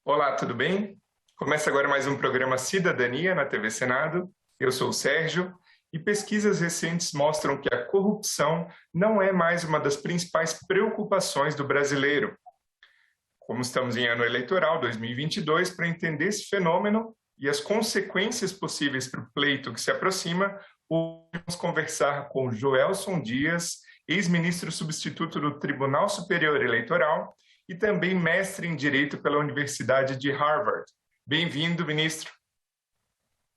Olá, tudo bem? Começa agora mais um programa Cidadania na TV Senado. Eu sou o Sérgio e pesquisas recentes mostram que a corrupção não é mais uma das principais preocupações do brasileiro. Como estamos em ano eleitoral 2022, para entender esse fenômeno e as consequências possíveis para o pleito que se aproxima, vamos conversar com Joelson Dias, ex-ministro substituto do Tribunal Superior Eleitoral e também mestre em Direito pela Universidade de Harvard. Bem-vindo, ministro.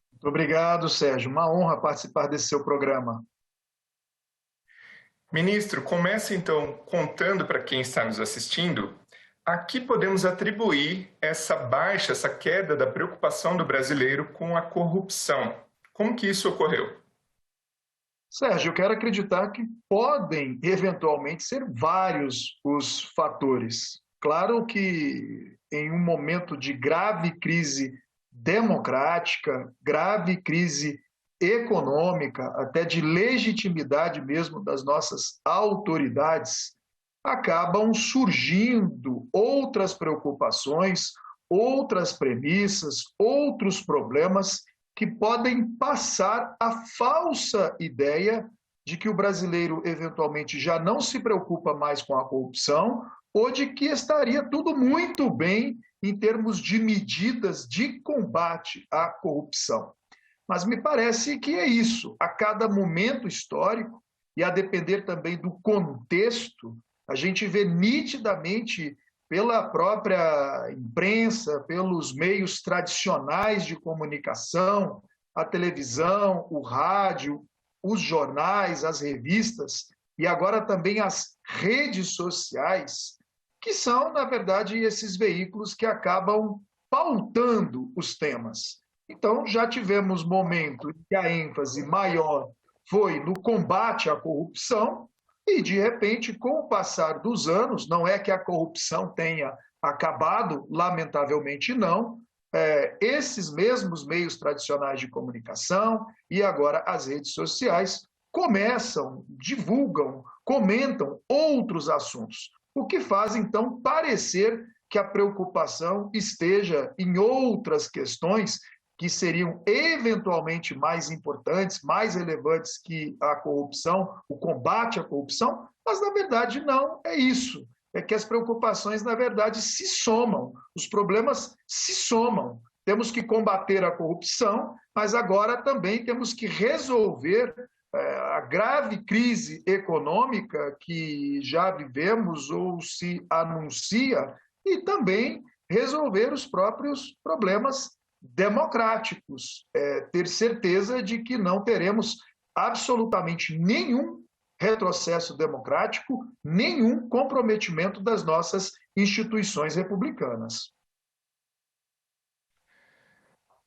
Muito obrigado, Sérgio. Uma honra participar desse seu programa. Ministro, comece então contando para quem está nos assistindo a que podemos atribuir essa baixa, essa queda da preocupação do brasileiro com a corrupção. Como que isso ocorreu? Sérgio, eu quero acreditar que podem, eventualmente, ser vários os fatores. Claro que em um momento de grave crise democrática, grave crise econômica, até de legitimidade mesmo das nossas autoridades, acabam surgindo outras preocupações, outras premissas, outros problemas que podem passar a falsa ideia de que o brasileiro eventualmente já não se preocupa mais com a corrupção ou de que estaria tudo muito bem em termos de medidas de combate à corrupção. Mas me parece que é isso. A cada momento histórico, e a depender também do contexto, a gente vê nitidamente pela própria imprensa, pelos meios tradicionais de comunicação, a televisão, o rádio, os jornais, as revistas e agora também as redes sociais, que são, na verdade, esses veículos que acabam pautando os temas. Então, já tivemos momentos em que a ênfase maior foi no combate à corrupção, e, de repente, com o passar dos anos, não é que a corrupção tenha acabado, lamentavelmente não, esses mesmos meios tradicionais de comunicação e agora as redes sociais começam, divulgam, comentam outros assuntos, o que faz, então, parecer que a preocupação esteja em outras questões que seriam eventualmente mais importantes, mais relevantes que a corrupção, o combate à corrupção, mas na verdade não é isso. É que as preocupações, na verdade, se somam, os problemas se somam. Temos que combater a corrupção, mas agora também temos que resolver a grave crise econômica que já vivemos ou se anuncia e também resolver os próprios problemas democráticos, ter certeza de que não teremos absolutamente nenhum retrocesso democrático, nenhum comprometimento das nossas instituições republicanas.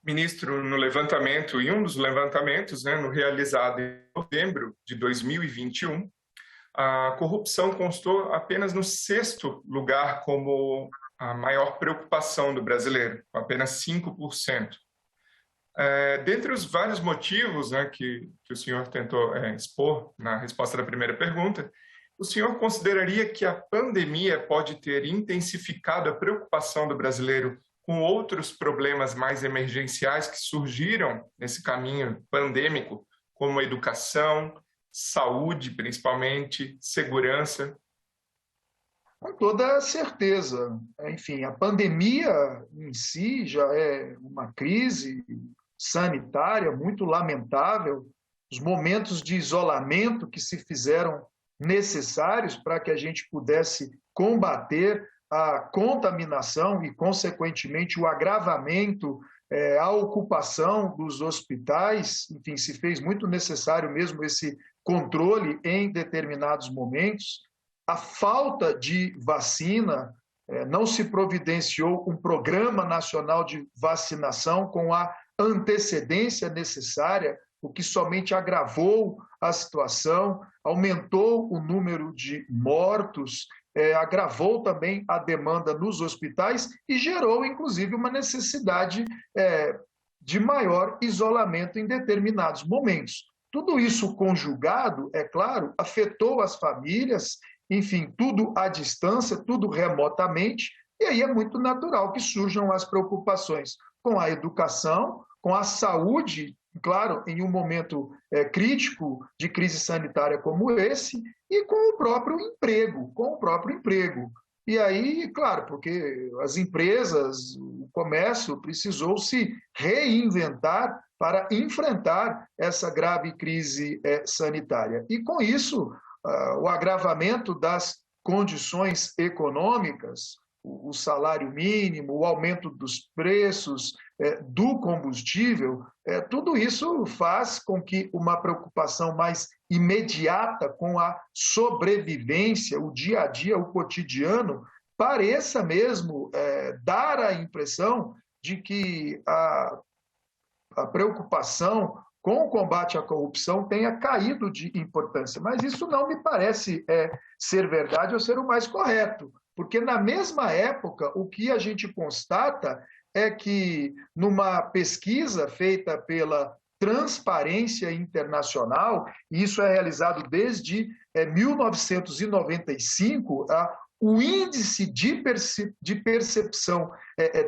Ministro, no levantamento, em um dos levantamentos, no realizado em novembro de 2021, a corrupção constou apenas no sexto lugar como a maior preocupação do brasileiro, com apenas 5%. Dentre os vários motivos que o senhor tentou expor na resposta da primeira pergunta, o senhor consideraria que a pandemia pode ter intensificado a preocupação do brasileiro com outros problemas mais emergenciais que surgiram nesse caminho pandêmico, como educação, saúde, principalmente, segurança? Com toda certeza. Enfim, a pandemia em si já é uma crise sanitária muito lamentável. Os momentos de isolamento que se fizeram necessários para que a gente pudesse combater a contaminação e, consequentemente, o agravamento, a ocupação dos hospitais. Enfim, se fez muito necessário mesmo esse controle em determinados momentos. A falta de vacina, não se providenciou um programa nacional de vacinação com a antecedência necessária, o que somente agravou a situação, aumentou o número de mortos, agravou também a demanda nos hospitais e gerou, inclusive, uma necessidade de maior isolamento em determinados momentos. Tudo isso conjugado, é claro, afetou as famílias, enfim, tudo à distância, tudo remotamente, E aí é muito natural que surjam as preocupações com a educação, com a saúde, claro, em um momento crítico de crise sanitária como esse, e com o próprio emprego. E aí, claro, porque as empresas, o comércio precisou se reinventar para enfrentar essa grave crise sanitária. E com isso, o agravamento das condições econômicas, o salário mínimo, o aumento dos preços do combustível, tudo isso faz com que uma preocupação mais imediata com a sobrevivência, o dia a dia, o cotidiano, pareça mesmo dar a impressão de que a preocupação com o combate à corrupção tenha caído de importância. Mas isso não me parece ser verdade ou ser o mais correto, porque na mesma época o que a gente constata é que numa pesquisa feita pela Transparência Internacional, e isso é realizado desde 1995, o índice de percepção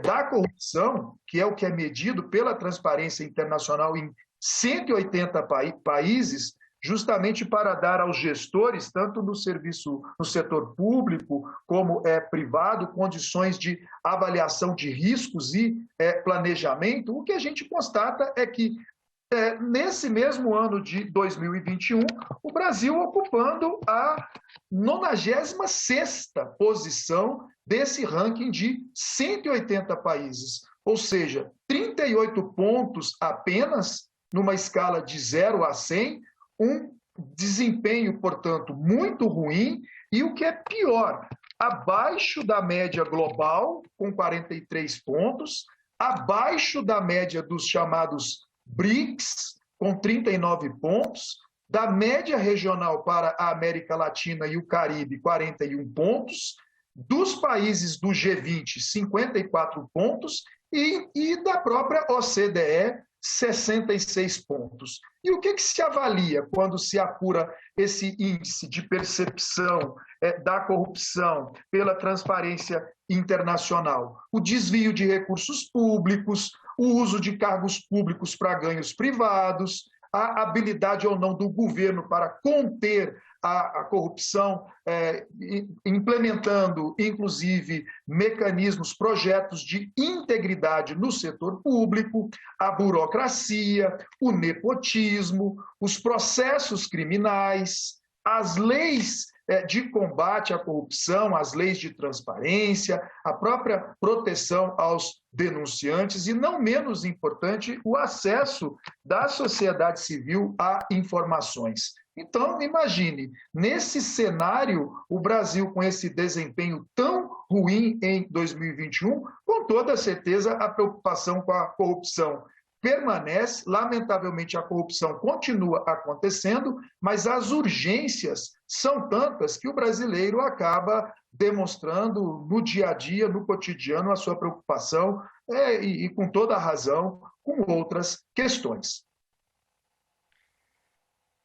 da corrupção, que é o que é medido pela Transparência Internacional em 180 países, justamente para dar aos gestores, tanto no setor público como privado, condições de avaliação de riscos e planejamento. O que a gente constata é que, nesse mesmo ano de 2021, o Brasil ocupando a 96ª posição desse ranking de 180 países, ou seja, 38 pontos apenas, numa escala de 0 a 100, um desempenho, portanto, muito ruim, e o que é pior, abaixo da média global, com 43 pontos, abaixo da média dos chamados BRICS, com 39 pontos, da média regional para a América Latina e o Caribe, 41 pontos, dos países do G20, 54 pontos, e da própria OCDE, 66 pontos. E o que se avalia quando se apura esse índice de percepção da corrupção pela Transparência Internacional? O desvio de recursos públicos, o uso de cargos públicos para ganhos privados, a habilidade ou não do governo para conter a corrupção, implementando, inclusive, mecanismos, projetos de integridade no setor público, a burocracia, o nepotismo, os processos criminais, as leis de combate à corrupção, as leis de transparência, a própria proteção aos denunciantes e, não menos importante, o acesso da sociedade civil a informações. Então, imagine, nesse cenário, o Brasil com esse desempenho tão ruim em 2021, com toda certeza a preocupação com a corrupção permanece, lamentavelmente a corrupção continua acontecendo, mas as urgências são tantas que o brasileiro acaba demonstrando no dia a dia, no cotidiano, a sua preocupação e com toda a razão, com outras questões.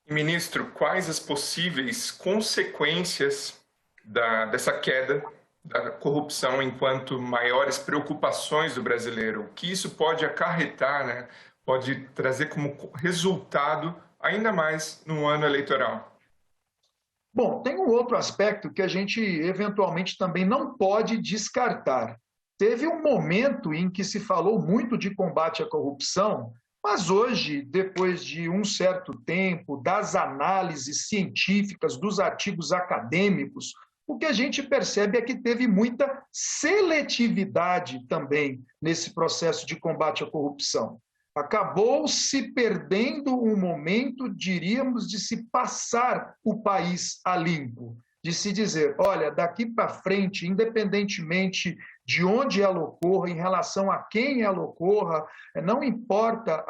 Ministro, quais as possíveis consequências dessa queda da corrupção enquanto maiores preocupações do brasileiro? O que isso pode acarretar, né? Pode trazer como resultado, ainda mais no ano eleitoral? Bom, tem um outro aspecto que a gente eventualmente também não pode descartar. Teve um momento em que se falou muito de combate à corrupção, mas hoje, depois de um certo tempo, das análises científicas, dos artigos acadêmicos, o que a gente percebe é que teve muita seletividade também nesse processo de combate à corrupção. Acabou se perdendo um momento, diríamos, de se passar o país a limpo, de se dizer, olha, daqui para frente, independentemente de onde ela ocorra, em relação a quem ela ocorra, não importa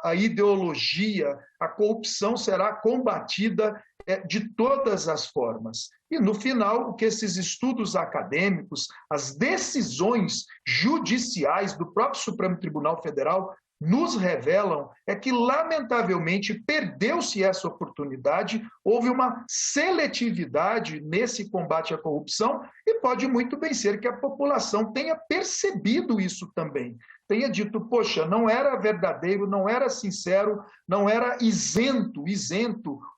a ideologia, a corrupção será combatida de todas as formas. E, no final, o que esses estudos acadêmicos, as decisões judiciais do próprio Supremo Tribunal Federal nos revelam é que, lamentavelmente, perdeu-se essa oportunidade, houve uma seletividade nesse combate à corrupção e pode muito bem ser que a população tenha percebido isso também. Tenha dito, poxa, não era verdadeiro, não era sincero, não era isento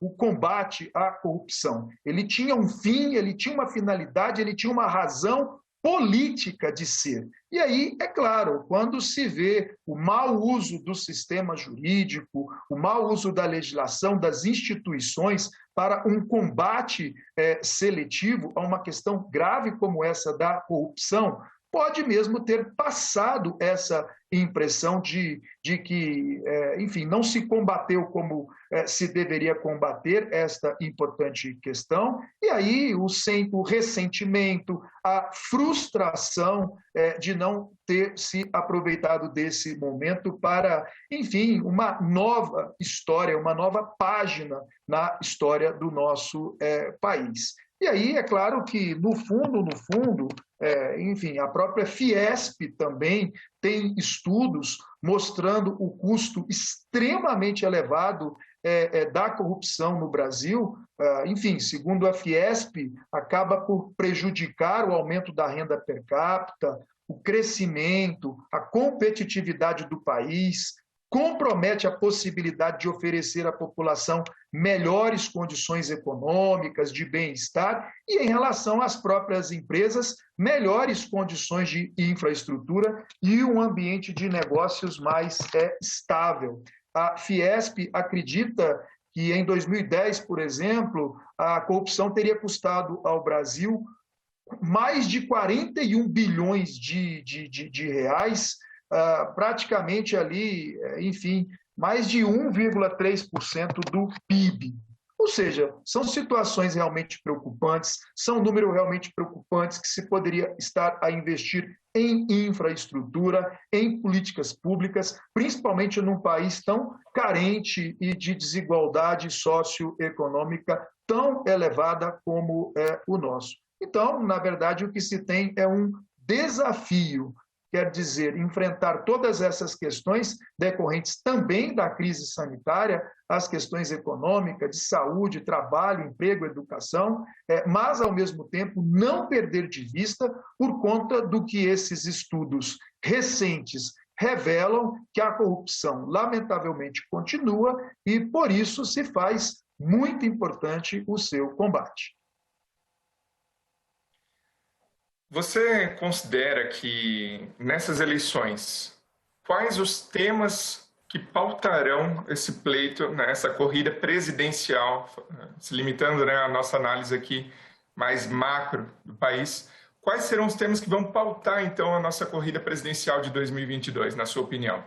o combate à corrupção. Ele tinha um fim, ele tinha uma finalidade, ele tinha uma razão política de ser. E aí, é claro, quando se vê o mau uso do sistema jurídico, o mau uso da legislação, das instituições para um combate seletivo a uma questão grave como essa da corrupção, pode mesmo ter passado essa impressão de que, enfim, não se combateu como se deveria combater esta importante questão, e aí o ressentimento, a frustração de não ter se aproveitado desse momento para, enfim, uma nova história, uma nova página na história do nosso país. E aí, é claro que, no fundo, enfim, a própria Fiesp também tem estudos mostrando o custo extremamente elevado da corrupção no Brasil. Enfim, segundo a Fiesp, acaba por prejudicar o aumento da renda per capita, o crescimento, a competitividade do país, compromete a possibilidade de oferecer à população melhores condições econômicas, de bem-estar, e, em relação às próprias empresas, melhores condições de infraestrutura e um ambiente de negócios mais estável. A Fiesp acredita que, em 2010, por exemplo, a corrupção teria custado ao Brasil mais de 41 bilhões de reais, praticamente ali, enfim, mais de 1,3% do PIB. Ou seja, são situações realmente preocupantes, são números realmente preocupantes que se poderia estar a investir em infraestrutura, em políticas públicas, principalmente num país tão carente e de desigualdade socioeconômica tão elevada como é o nosso. Então, na verdade, o que se tem é um desafio, quer dizer, enfrentar todas essas questões decorrentes também da crise sanitária, as questões econômicas, de saúde, trabalho, emprego, educação, mas, ao mesmo tempo, não perder de vista, por conta do que esses estudos recentes revelam, que a corrupção, lamentavelmente, continua e, por isso, se faz muito importante o seu combate. Você considera que, nessas eleições, quais os temas que pautarão esse pleito, né, essa corrida presidencial, se limitando, né, a nossa análise aqui mais macro do país, quais serão os temas que vão pautar, então, a nossa corrida presidencial de 2022, na sua opinião?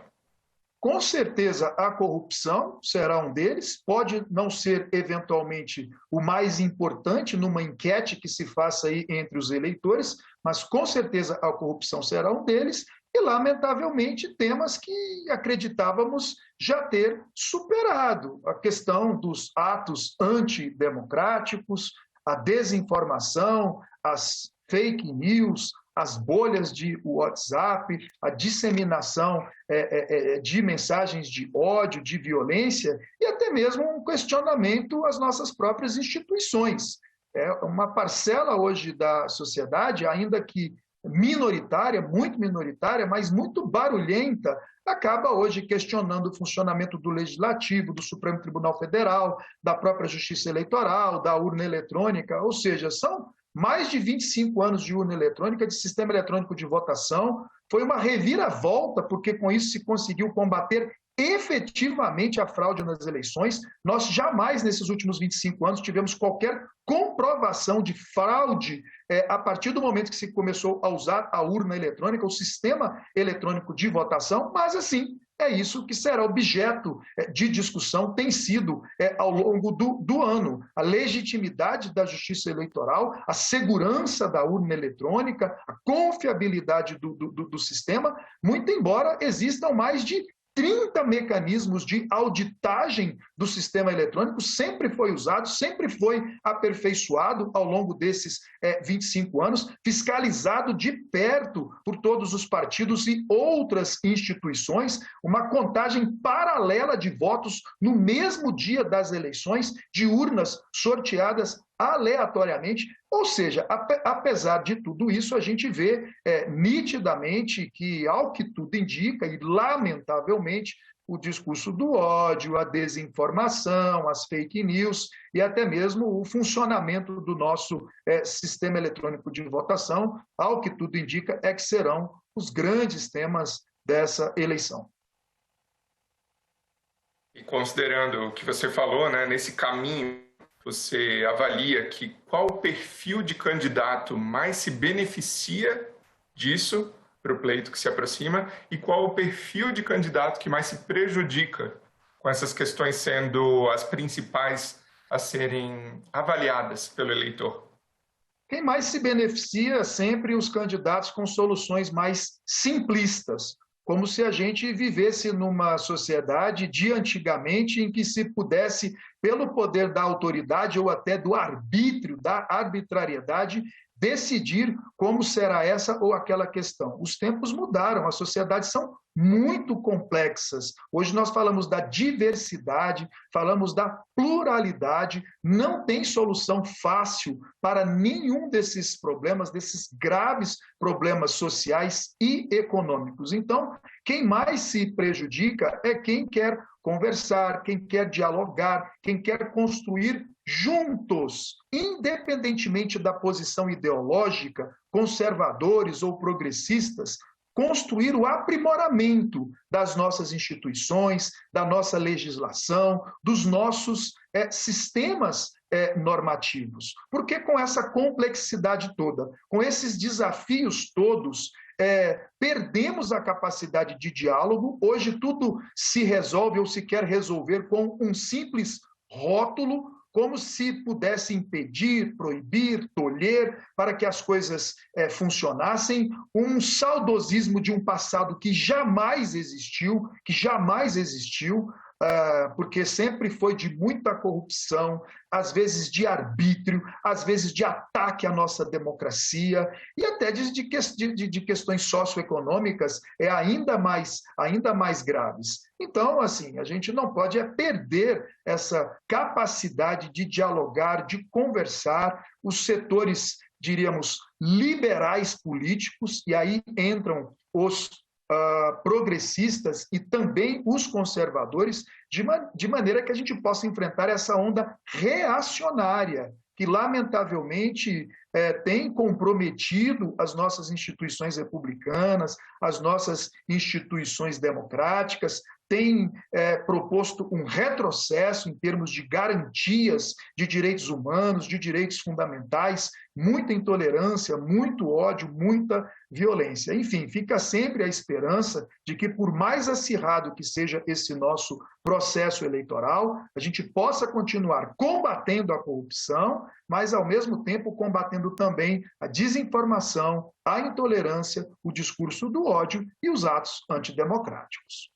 Com certeza, a corrupção será um deles, pode não ser, eventualmente, o mais importante numa enquete que se faça aí entre os eleitores, mas, com certeza, a corrupção será um deles e, lamentavelmente, temas que acreditávamos já ter superado. A questão dos atos antidemocráticos, a desinformação, as fake news, as bolhas de WhatsApp, a disseminação de mensagens de ódio, de violência e até mesmo um questionamento às nossas próprias instituições. É uma parcela hoje da sociedade, ainda que minoritária, muito minoritária, mas muito barulhenta, acaba hoje questionando o funcionamento do Legislativo, do Supremo Tribunal Federal, da própria Justiça Eleitoral, da urna eletrônica, ou seja, são mais de 25 anos de urna eletrônica, de sistema eletrônico de votação. Foi uma reviravolta, porque com isso se conseguiu combater efetivamente a fraude nas eleições. Nós jamais, nesses últimos 25 anos, tivemos qualquer comprovação de fraude a partir do momento que se começou a usar a urna eletrônica, o sistema eletrônico de votação, mas, assim, é isso que será objeto de discussão, tem sido ao longo do ano. A legitimidade da justiça eleitoral, a segurança da urna eletrônica, a confiabilidade do sistema, muito embora existam mais de 30 mecanismos de auditagem do sistema eletrônico, sempre foi usado, sempre foi aperfeiçoado ao longo desses 25 anos, fiscalizado de perto por todos os partidos e outras instituições, uma contagem paralela de votos no mesmo dia das eleições, de urnas sorteadas aleatoriamente. Ou seja, apesar de tudo isso, a gente vê nitidamente que, ao que tudo indica, e lamentavelmente, o discurso do ódio, a desinformação, as fake news e até mesmo o funcionamento do nosso sistema eletrônico de votação, ao que tudo indica, é que serão os grandes temas dessa eleição. E considerando o que você falou, né, nesse caminho, você avalia que qual o perfil de candidato mais se beneficia disso para o pleito que se aproxima e qual o perfil de candidato que mais se prejudica com essas questões sendo as principais a serem avaliadas pelo eleitor? Quem mais se beneficia sempre os candidatos com soluções mais simplistas, como se a gente vivesse numa sociedade de antigamente em que se pudesse, pelo poder da autoridade ou até do arbítrio, da arbitrariedade, decidir como será essa ou aquela questão. Os tempos mudaram, as sociedades são muito complexas. Hoje nós falamos da diversidade, falamos da pluralidade, não tem solução fácil para nenhum desses problemas, desses graves problemas sociais e econômicos. Então, quem mais se prejudica é quem quer conversar, quem quer dialogar, quem quer construir juntos, independentemente da posição ideológica, conservadores ou progressistas, construir o aprimoramento das nossas instituições, da nossa legislação, dos nossos sistemas normativos. Porque com essa complexidade toda, com esses desafios todos, perdemos a capacidade de diálogo. Hoje tudo se resolve ou se quer resolver com um simples rótulo, como se pudesse impedir, proibir, tolher, para que as coisas funcionassem, um saudosismo de um passado que jamais existiu, porque sempre foi de muita corrupção, às vezes de arbítrio, às vezes de ataque à nossa democracia, e até de questões socioeconômicas ainda mais graves. Então, assim, a gente não pode perder essa capacidade de dialogar, de conversar. Os setores, diríamos, liberais políticos, e aí entram os progressistas e também os conservadores, de maneira que a gente possa enfrentar essa onda reacionária, que lamentavelmente tem comprometido as nossas instituições republicanas, as nossas instituições democráticas, tem proposto um retrocesso em termos de garantias de direitos humanos, de direitos fundamentais, muita intolerância, muito ódio, muita violência. Enfim, fica sempre a esperança de que, por mais acirrado que seja esse nosso processo eleitoral, a gente possa continuar combatendo a corrupção, mas, ao mesmo tempo, combatendo também a desinformação, a intolerância, o discurso do ódio e os atos antidemocráticos.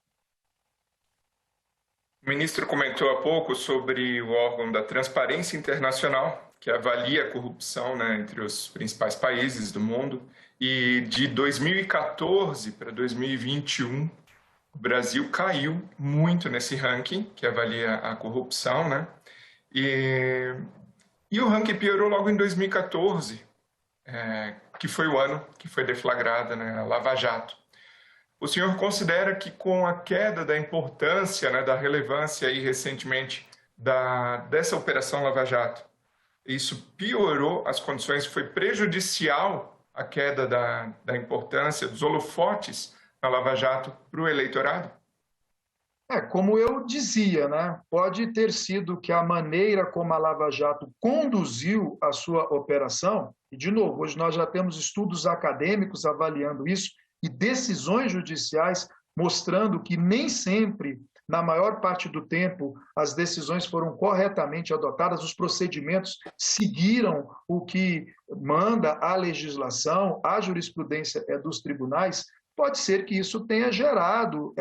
O ministro comentou há pouco sobre o órgão da Transparência Internacional, que avalia a corrupção, né, entre os principais países do mundo. E de 2014 para 2021, o Brasil caiu muito nesse ranking, que avalia a corrupção, né? E o ranking piorou logo em 2014, que foi o ano que foi deflagrada, né, a Lava Jato. O senhor considera que com a queda da importância, né, da relevância aí recentemente dessa Operação Lava Jato, isso piorou as condições, foi prejudicial a queda da importância dos holofotes na Lava Jato para o eleitorado? Como eu dizia, né? Pode ter sido que a maneira como a Lava Jato conduziu a sua operação, e de novo, hoje nós já temos estudos acadêmicos avaliando isso, e decisões judiciais mostrando que nem sempre, na maior parte do tempo, as decisões foram corretamente adotadas, os procedimentos seguiram o que manda a legislação, a jurisprudência dos tribunais. pode ser que isso tenha gerado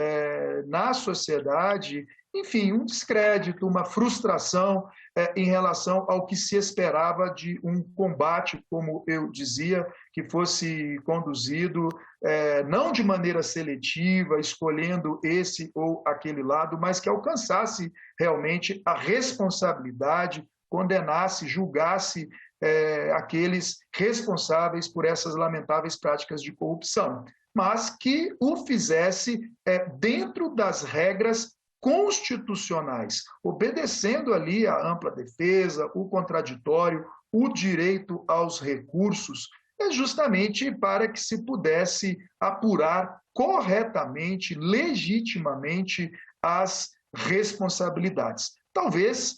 na sociedade, enfim, um descrédito, uma frustração em relação ao que se esperava de um combate, como eu dizia, que fosse conduzido não de maneira seletiva, escolhendo esse ou aquele lado, mas que alcançasse realmente a responsabilidade, condenasse, julgasse aqueles responsáveis por essas lamentáveis práticas de corrupção, mas que o fizesse dentro das regras constitucionais, obedecendo ali a ampla defesa, o contraditório, o direito aos recursos, justamente para que se pudesse apurar corretamente, legitimamente as responsabilidades. Talvez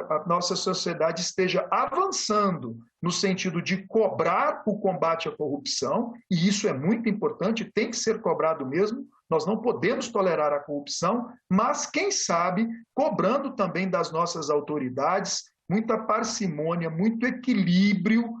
a nossa sociedade esteja avançando no sentido de cobrar o combate à corrupção, e isso é muito importante, tem que ser cobrado mesmo, nós não podemos tolerar a corrupção, mas, quem sabe, cobrando também das nossas autoridades muita parcimônia, muito equilíbrio,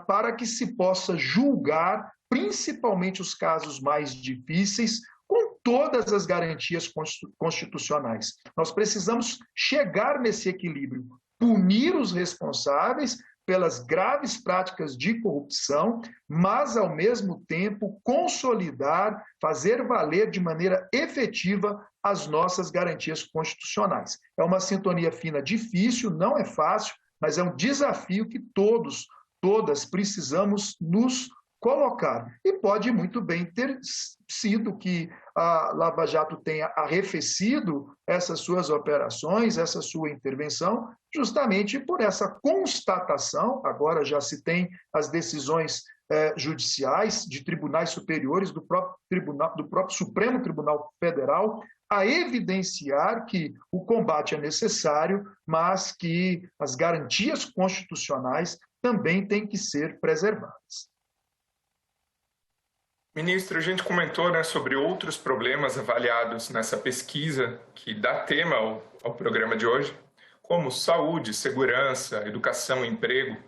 para que se possa julgar, principalmente os casos mais difíceis, com todas as garantias constitucionais. Nós precisamos chegar nesse equilíbrio, punir os responsáveis pelas graves práticas de corrupção, mas, ao mesmo tempo, consolidar, fazer valer de maneira efetiva as nossas garantias constitucionais. É uma sintonia fina difícil, não é fácil, mas é um desafio que todas precisamos nos colocar. E pode muito bem ter sido que a Lava Jato tenha arrefecido essas suas operações, essa sua intervenção, justamente por essa constatação, agora já se tem as decisões judiciais de tribunais superiores, do próprio Supremo Tribunal Federal, a evidenciar que o combate é necessário, mas que as garantias constitucionais também têm que ser preservadas. Ministro, a gente comentou, né, sobre outros problemas avaliados nessa pesquisa que dá tema ao programa de hoje, como saúde, segurança, educação, emprego.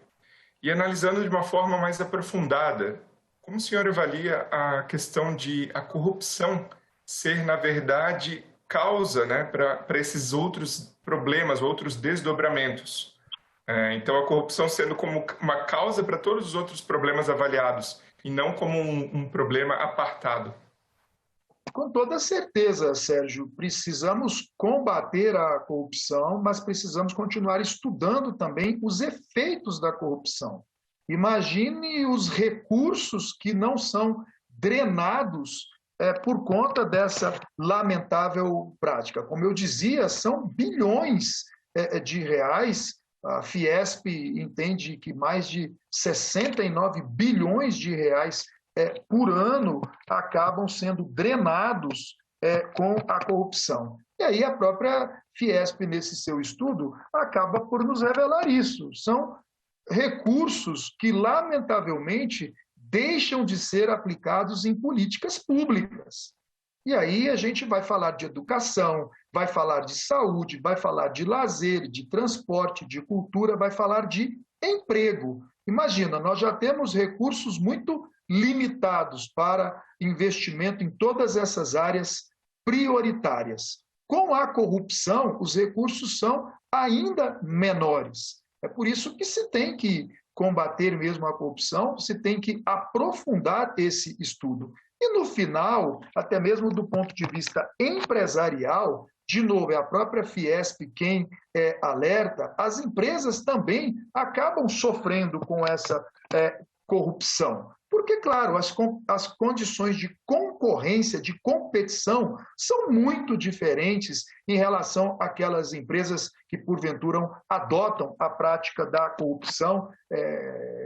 E analisando de uma forma mais aprofundada, como o senhor avalia a questão de a corrupção ser, na verdade, causa, né, para esses outros problemas, outros desdobramentos? Então, a corrupção sendo como uma causa para todos os outros problemas avaliados, e não como um problema apartado. Com toda certeza, Sérgio, precisamos combater a corrupção, mas precisamos continuar estudando também os efeitos da corrupção. Imagine os recursos que não são drenados por conta dessa lamentável prática. Como eu dizia, são bilhões de reais. A Fiesp entende que mais de 69 bilhões de reais por ano acabam sendo drenados com a corrupção. E aí a própria Fiesp, nesse seu estudo, acaba por nos revelar isso. São recursos que, lamentavelmente, deixam de ser aplicados em políticas públicas. E aí a gente vai falar de educação, vai falar de saúde, vai falar de lazer, de transporte, de cultura, vai falar de emprego. Imagina, nós já temos recursos muito limitados para investimento em todas essas áreas prioritárias. Com a corrupção, os recursos são ainda menores. É por isso que se tem que combater mesmo a corrupção, se tem que aprofundar esse estudo. E no final, até mesmo do ponto de vista empresarial, de novo, é a própria Fiesp quem alerta, as empresas também acabam sofrendo com essa corrupção. Porque, claro, as condições de concorrência, de competição, são muito diferentes em relação àquelas empresas que, porventura, adotam a prática da corrupção,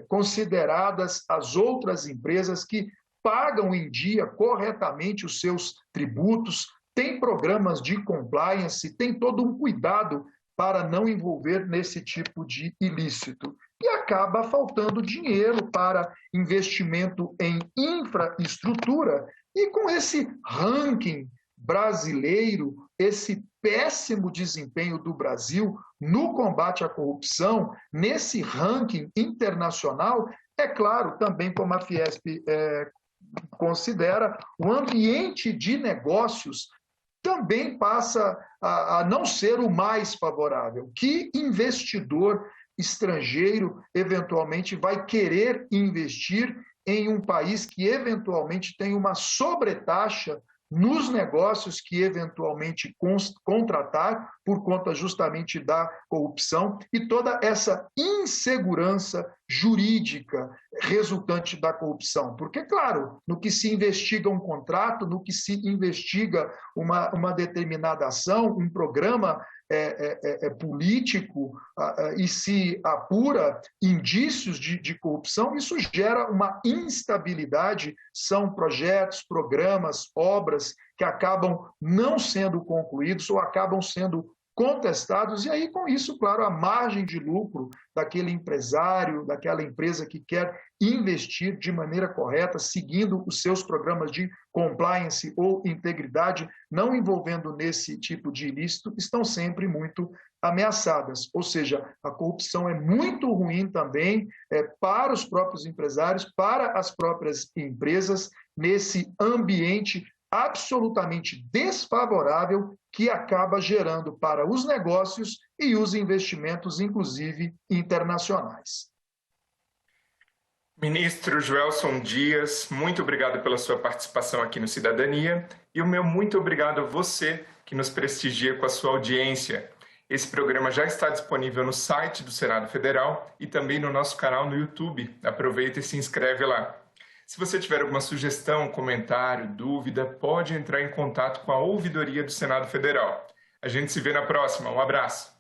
consideradas as outras empresas que pagam em dia corretamente os seus tributos, têm programas de compliance, tem todo um cuidado para não envolver nesse tipo de ilícito. E acaba faltando dinheiro para investimento em infraestrutura, e com esse ranking brasileiro, esse péssimo desempenho do Brasil no combate à corrupção, nesse ranking internacional, é claro, também como a Fiesp considera, o ambiente de negócios também passa a não ser o mais favorável. Que investidor estrangeiro eventualmente vai querer investir em um país que eventualmente tem uma sobretaxa nos negócios que eventualmente contratar por conta justamente da corrupção e toda essa insegurança jurídica resultante da corrupção? Porque, claro, no que se investiga um contrato, no que se investiga uma determinada ação, um programa político e se apura indícios de corrupção, isso gera uma instabilidade, são projetos, programas, obras que acabam não sendo concluídos ou acabam sendo contestados, e aí com isso, claro, a margem de lucro daquele empresário, daquela empresa que quer investir de maneira correta, seguindo os seus programas de compliance ou integridade, não envolvendo nesse tipo de ilícito, estão sempre muito ameaçadas. Ou seja, a corrupção é muito ruim também para os próprios empresários, para as próprias empresas, nesse ambiente absolutamente desfavorável que acaba gerando para os negócios e os investimentos, inclusive internacionais. Ministro Joelson Dias, muito obrigado pela sua participação aqui no Cidadania e o meu muito obrigado a você que nos prestigia com a sua audiência. Esse programa já está disponível no site do Senado Federal e também no nosso canal no YouTube. Aproveita e se inscreve lá. Se você tiver alguma sugestão, comentário, dúvida, pode entrar em contato com a Ouvidoria do Senado Federal. A gente se vê na próxima. Um abraço.